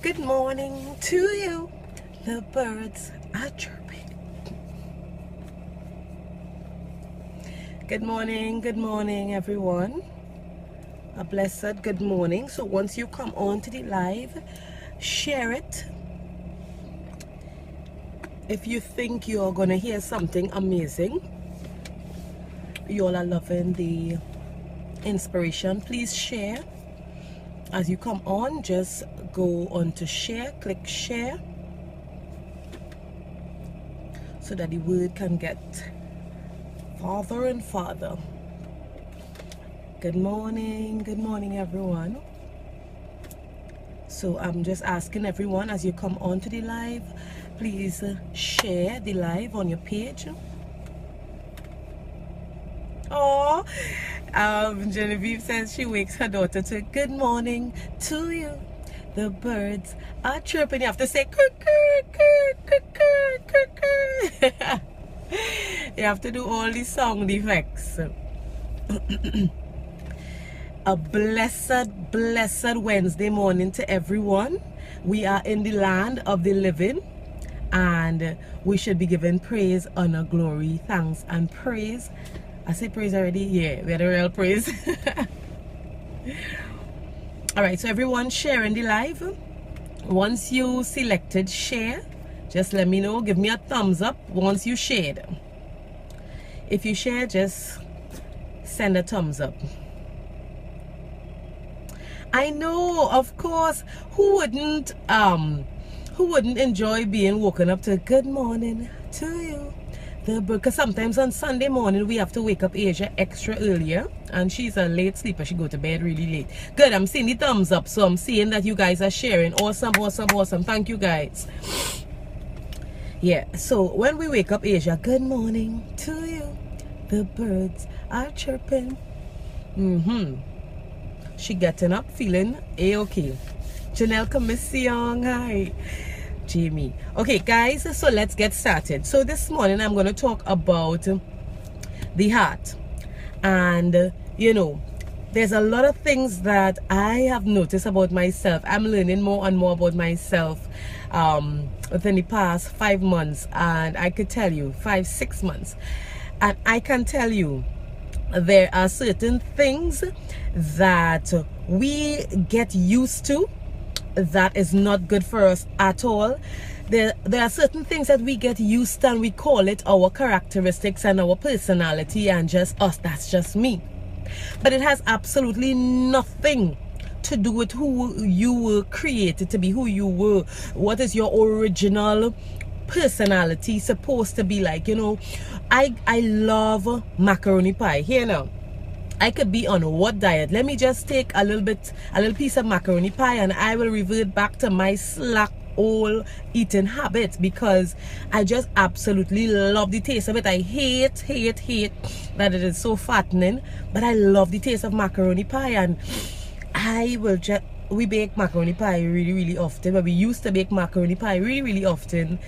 Good morning to you. The birds are chirping. Good morning everyone. A blessed good morning. So once you come on to the live, share it. If you think you're gonna hear something amazing, you all are loving the inspiration, please share. As you come on, just go on to share, click share, so that the word can get farther and farther. Good morning everyone. So I'm just asking everyone, as you come on to the live, please share the live on your page. Oh, Genevieve says she wakes her daughter to good morning to you. The birds are chirping. You have to say you have to do all the sound effects. A blessed Wednesday morning to everyone. We are in the land of the living, and we should be giving praise, honor, glory, thanks, and praise. I say praise already? Yeah, we had a real praise. Alright, so everyone sharing the live. Once you selected share, just let me know. Give me a thumbs up once you shared. If you share, just send a thumbs up. I know, of course, who wouldn't enjoy being woken up to good morning to you? Because sometimes on Sunday morning we have to wake up Asia extra earlier, and she's a late sleeper. She go to bed really late. Good, I'm seeing the thumbs up, so I'm seeing that you guys are sharing. Awesome. Thank you guys. Yeah, so when we wake up Asia, good morning to you. The birds are chirping. She getting up feeling a-okay. Janelle Commission, hi. Jamie. Okay guys, so let's get started. So this morning I'm going to talk about the heart. And you know, there's a lot of things that I have noticed about myself. I'm learning more and more about myself within the past 5 months, and I could tell you 5-6 months, and I can tell you there are certain things that we get used to that is not good for us at all. There are certain things that we get used to, and we call it our characteristics and our personality and just us. That's just me. But it has absolutely nothing to do with who you were created to be, who you were. What is your original personality supposed to be like? You know, I love macaroni pie. Here now, I could be on what diet? Let me just take a little piece of macaroni pie, and I will revert back to my slack old eating habits, because I just absolutely love the taste of it. I hate that it is so fattening, but I love the taste of macaroni pie. And we bake macaroni pie really often, but we used to bake macaroni pie really often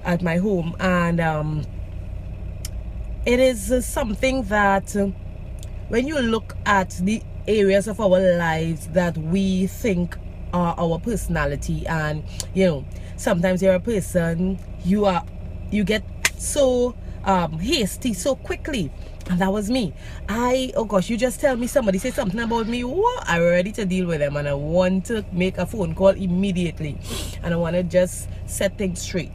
at my home. And it is something that when you look at the areas of our lives that we think are our personality, and you know, sometimes you're a person, you get so hasty so quickly, and that was me. Oh gosh, you just tell me somebody say something about me, what? I'm ready to deal with them, and I want to make a phone call immediately, and I want to just set things straight.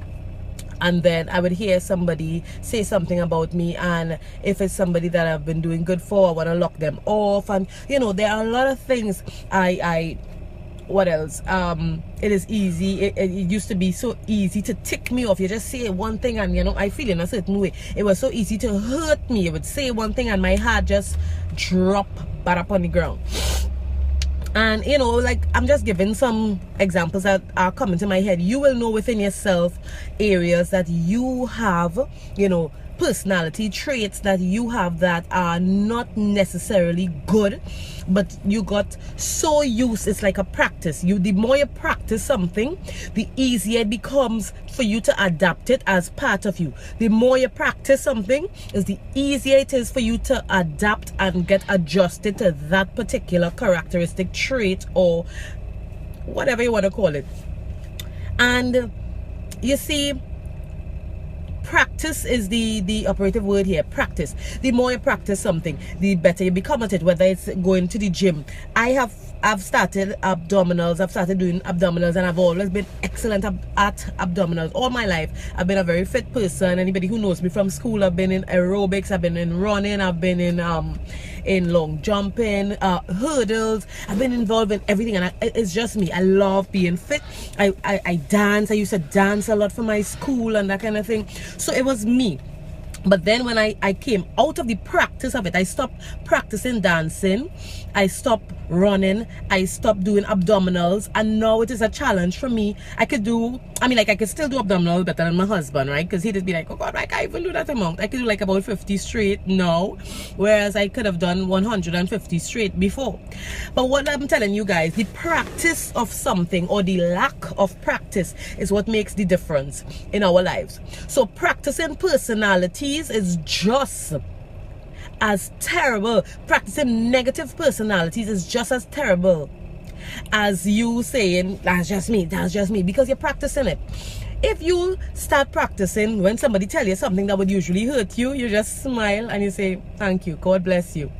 And then I would hear somebody say something about me, and if it's somebody that I've been doing good for, I want to lock them off. And you know, there are a lot of things. What else? It is easy. It used to be so easy to tick me off. You just say one thing, and you know, I feel in a certain way. It was so easy to hurt me. You would say one thing, and my heart just drop back up on the ground. And you know, like, I'm just giving some examples that are coming to my head. You will know within yourself areas that you have, you know, personality traits that you have that are not necessarily good, but you got so used. It's like a practice. The more you practice something, the easier it becomes for you to adapt it as part of you. The more you practice something, is the easier it is for you to adapt and get adjusted to that particular characteristic trait, or whatever you want to call it. And you see, practice is the operative word here. Practice. The more you practice something, the better you become at it, whether it's going to the gym. I've started abdominals. I've started doing abdominals, and I've always been excellent at abdominals all my life. I've been a very fit person. Anybody who knows me from school, I've been in aerobics, I've been in running, I've been in long jumping, hurdles. I've been involved in everything, and it's just me. I love being fit. I dance. I used to dance a lot for my school and that kind of thing. So it was me. But then when I came out of the practice of it, I stopped practicing dancing, I stopped running, I stopped doing abdominals, and now it is a challenge for me. I could still do abdominals better than my husband, right? Because he'd just be like, oh God, I can't even do that amount. I could do like about 50 straight now, whereas I could have done 150 straight before. But what I'm telling you guys, the practice of something or the lack of practice is what makes the difference in our lives. So practicing personalities is just as terrible. Practicing negative personalities is just as terrible as you saying, that's just me, because you're practicing it. If you start practicing, when somebody tell you something that would usually hurt you, you just smile and you say, thank you, God bless you.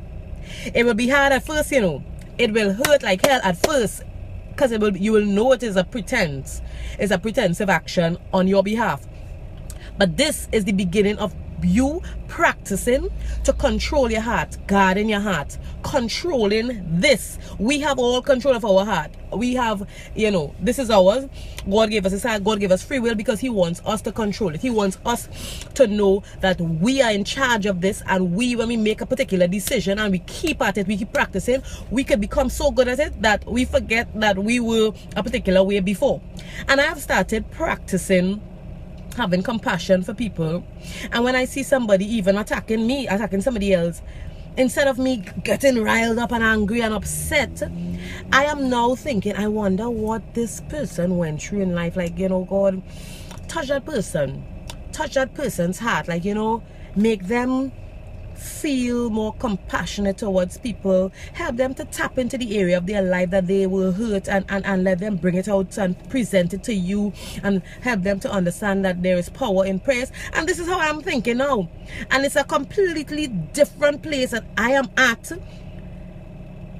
It will be hard at first, you know. It will hurt like hell at first, because you will know it is a pretense. It's a pretensive action on your behalf. But this is the beginning of you practicing to control your heart, guarding your heart, controlling this. We have all control of our heart. We have, you know, this is ours. God gave us his heart. God gave us free will because he wants us to control it. He wants us to know that we are in charge of this, and when we make a particular decision and we keep at it, we keep practicing, we could become so good at it that we forget that we were a particular way before. And I have started practicing having compassion for people, and when I see somebody even attacking somebody else, instead of me getting riled up and angry and upset, I am now thinking, I wonder what this person went through in life. Like, you know, God, touch that person's heart, like, you know, make them feel more compassionate towards people, help them to tap into the area of their life that they were hurt, and let them bring it out and present it to you, and help them to understand that there is power in praise. And this is how I'm thinking now, and it's a completely different place that I am at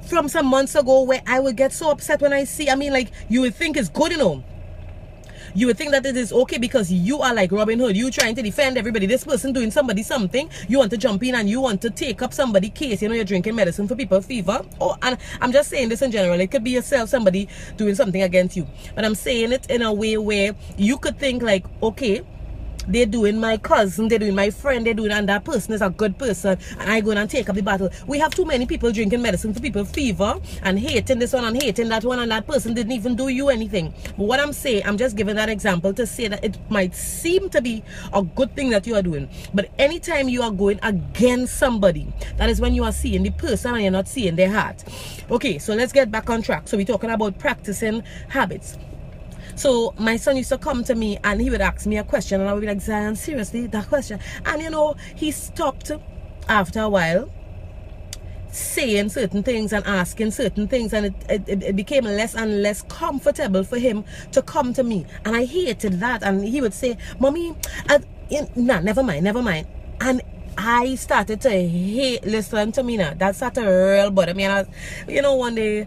from some months ago, where I would get so upset when I see, like, you would think it's good, you know. You would think that it is okay because you are like Robin Hood. You trying to defend everybody. This person doing somebody something, you want to jump in and you want to take up somebody's case. You know, you're drinking medicine for people fever. Oh, and I'm just saying this in general. It could be yourself, somebody doing something against you. But I'm saying it in a way where you could think like, okay, they're doing my cousin, they're doing my friend, they're doing, and that person is a good person, and I go and take up the battle. We have too many people drinking medicine for people fever and hating this one and hating that one, and that person didn't even do you anything. But what I'm saying, I'm just giving that example to say that it might seem to be a good thing that you are doing, but anytime you are going against somebody, that is when you are seeing the person and you're not seeing their heart. Okay, so let's get back on track. So we're talking about practicing habits. So my son used to come to me and he would ask me a question, and I would be like, Zion, seriously, that question? And you know, he stopped after a while saying certain things and asking certain things, and it became less and less comfortable for him to come to me, and I hated that. And he would say, Mommy, nah, never mind. And I started to hate, listen to me now, that started real bother me. And you know, one day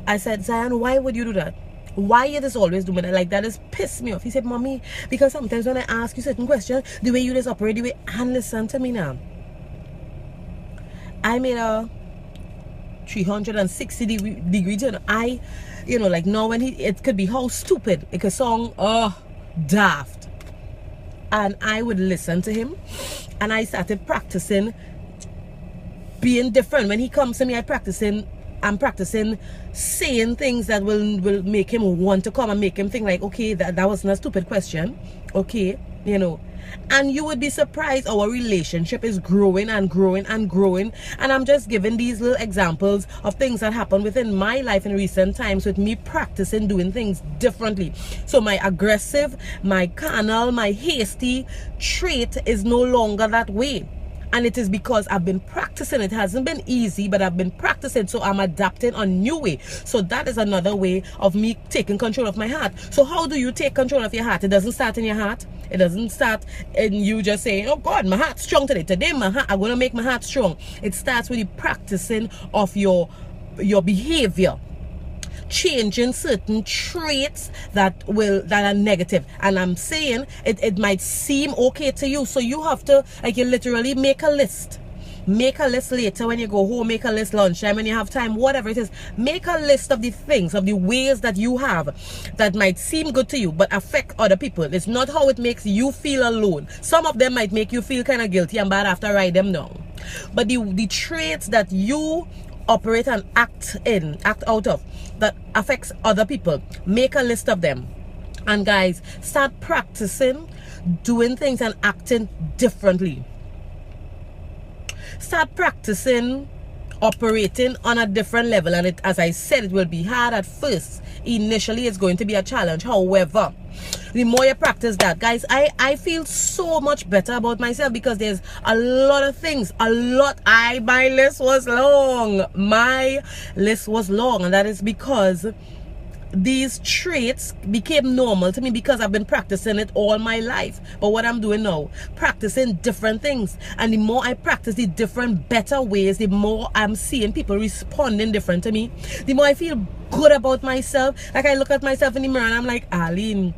I said, Zion, why would you do that? Why you just always doing it like that? Is piss me off. He said, Mommy, because sometimes when I ask you certain questions, the way you just operate, the way, and listen to me now, I made a 360 degree turn. You know, like now when it could be how stupid it could sound, daft, and I would listen to him, and I started practicing being different. When he comes to me, I'm practicing saying things that will make him want to come and make him think like, okay, that wasn't a stupid question. Okay, you know. And you would be surprised, our relationship is growing and growing and growing. And I'm just giving these little examples of things that happened within my life in recent times with me practicing doing things differently. So my aggressive, my carnal, my hasty trait is no longer that way. And it is because I've been practicing. It hasn't been easy, but I've been practicing, so I'm adapting a new way. So that is another way of me taking control of my heart. So how do you take control of your heart? It doesn't start in your heart. It doesn't start in you just saying, oh God, my heart's strong today. Today I'm going to make my heart strong. It starts with the practicing of your behavior, changing certain traits that are negative. And I'm saying it might seem okay to you, so you have to, like, you literally make a list. Make a list later when you go home, make a list lunchtime when you have time, whatever it is. Make a list of the things, of the ways that you have that might seem good to you but affect other people. It's not how it makes you feel alone. Some of them might make you feel kind of guilty and bad after I write them down. But the traits that you operate and act out of that affects other people, make a list of them. And guys, start practicing doing things and acting differently. Start practicing operating on a different level. And as I said, it will be hard at first. Initially, it's going to be a challenge. However, the more you practice that, guys, I feel so much better about myself, because there's a lot of things, my list was long. My list was long, and that is because these traits became normal to me because I've been practicing it all my life. But what I'm doing now, practicing different things, and the more I practice the different better ways, the more I'm seeing people responding different to me, the more I feel good about myself. Like, I look at myself in the mirror and I'm like, Arlene,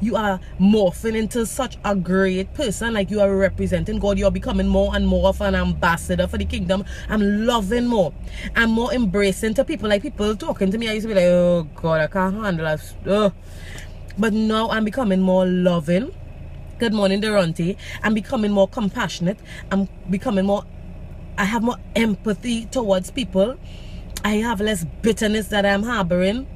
you are morphing into such a great person. Like, you are representing God. You are becoming more and more of an ambassador for the kingdom. I'm loving more. I'm more embracing to people. Like, people talking to me, I used to be like, oh God, I can't handle that. But now I'm becoming more loving. Good morning, Durante. I'm becoming more compassionate. I have more empathy towards people. I have less bitterness that I'm harboring.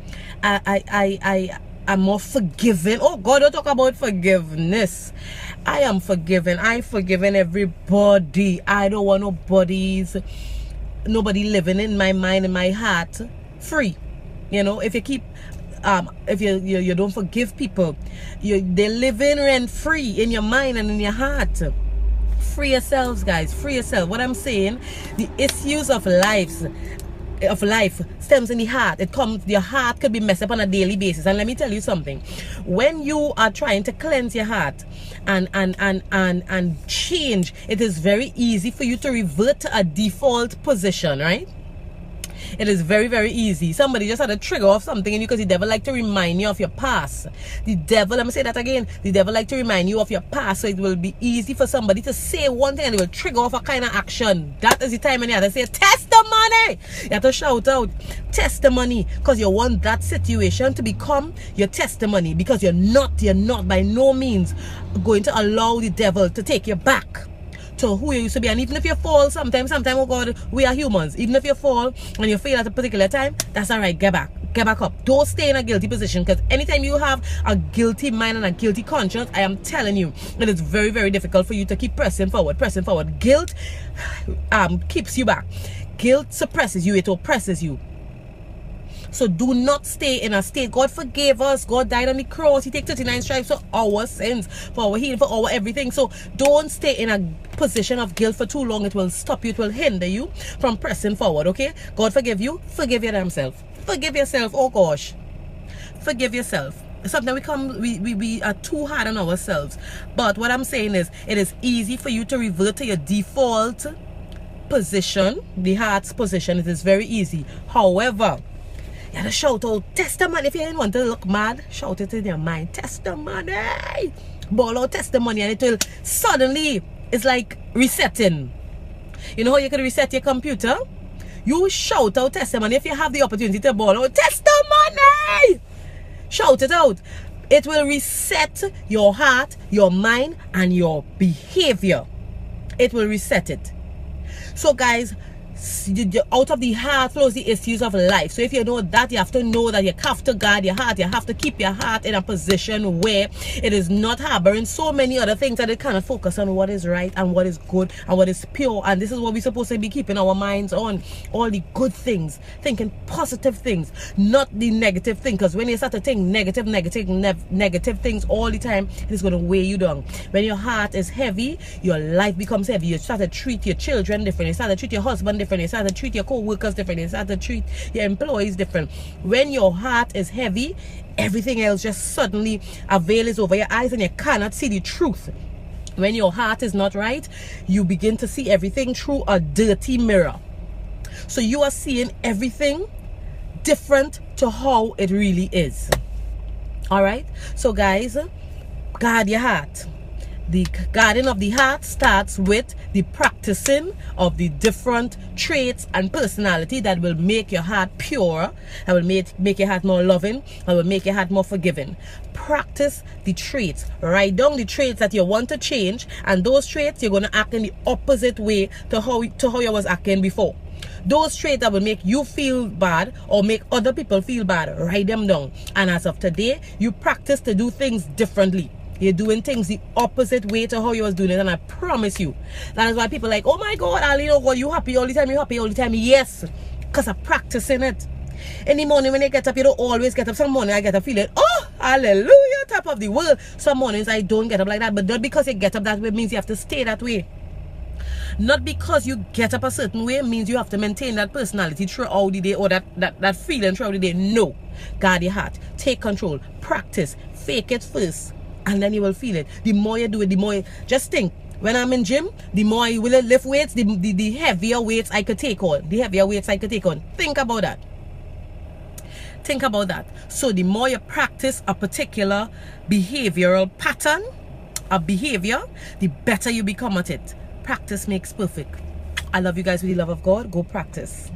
I'm more forgiving. Oh God, don't talk about forgiveness. I am forgiving. I'm forgiving everybody. I don't want nobody living in my mind and my heart free. You know, if you keep if you don't forgive people, they're living rent free in your mind and in your heart. Free yourselves, guys. Free yourself. What I'm saying, the issues of life stems in the heart. Your heart could be messed up on a daily basis. And let me tell you something. When you are trying to cleanse your heart and change, it is very easy for you to revert to a default position, right? It is very, very easy. Somebody just had a trigger off something in you because the devil like to remind you of your past. The devil, let me say that again. The devil like to remind you of your past, so it will be easy for somebody to say one thing and it will trigger off a kind of action. That is the time when you have to say, testimony! You have to shout out, testimony, because you want that situation to become your testimony, because you're not by no means going to allow the devil to take you back to who you used to be. And even if you fall sometimes, oh God, we are humans. Even if you fall and you fail at a particular time, that's all right. Get back up. Don't stay in a guilty position, because anytime you have a guilty mind and a guilty conscience, I am telling you, it is very, very difficult for you to keep pressing forward. Guilt keeps you back. Guilt suppresses you. It oppresses you. So do not stay in a state. God forgave us. God died on the cross. He took 39 stripes for our sins, for our healing, for our everything. So don't stay in a position of guilt for too long. It will stop you. It will hinder you from pressing forward, okay? God forgive you. Forgive your damn self. Forgive yourself. Oh gosh. Forgive yourself. Sometimes we are too hard on ourselves. But what I'm saying is, it is easy for you to revert to your default position, the heart's position. It is very easy. However, you have to shout out testimony. If you didn't want to look mad, shout it in your mind. Testimony. Ball out testimony, and it will suddenly, it's like resetting. You know how you can reset your computer? You shout out testimony. If you have the opportunity to ball out testimony, shout it out. It will reset your heart, your mind, and your behavior. It will reset it. So guys, out of the heart flows the issues of life. So if you know that, you have to know that you have to guard your heart. You have to keep your heart in a position where it is not harboring so many other things, that it cannot focus on what is right and what is good and what is pure. And this is what we're supposed to be keeping our minds on: all the good things, thinking positive things, not the negative things. Because when you start to think negative things all the time, it's going to weigh you down. When your heart is heavy, your life becomes heavy. You start to treat your children different, you start to treat your husband different, you start to treat your co-workers different, you start to treat your employees different. When your heart is heavy, everything else just suddenly a veil is over your eyes and you cannot see the truth. When your heart is not right, you begin to see everything through a dirty mirror. So you are seeing everything different to how it really is. All right, so guys, guard your heart. The guarding of the heart starts with the practicing of the different traits and personality that will make your heart pure, that will make your heart more loving, that will make your heart more forgiving. Practice the traits. Write down the traits that you want to change, and those traits you're going to act in the opposite way to how you was acting before. Those traits that will make you feel bad or make other people feel bad, write them down. And as of today, you practice to do things differently. You're doing things the opposite way to how you was doing it, and I promise you, that is why people are like, oh my God, Ali, oh God, you happy all the time, you happy all the time. Yes, because I'm practicing it. In the morning when you get up, you don't always get up. Some morning I get up feeling, oh, hallelujah, top of the world. Some mornings I don't get up like that, but not because you get up that way means you have to stay that way. Not because you get up a certain way means you have to maintain that personality throughout the day, or that feeling throughout the day. No. Guard your heart. Take control. Practice. Fake it first, and then you will feel it. The more you do it, the more you... Just think, when I'm in gym, the more I will lift weights, the heavier weights I could take on. The heavier weights I could take on. Think about that. Think about that. So the more you practice a particular behavioral pattern, a behavior, the better you become at it. Practice makes perfect. I love you guys with the love of God. Go practice.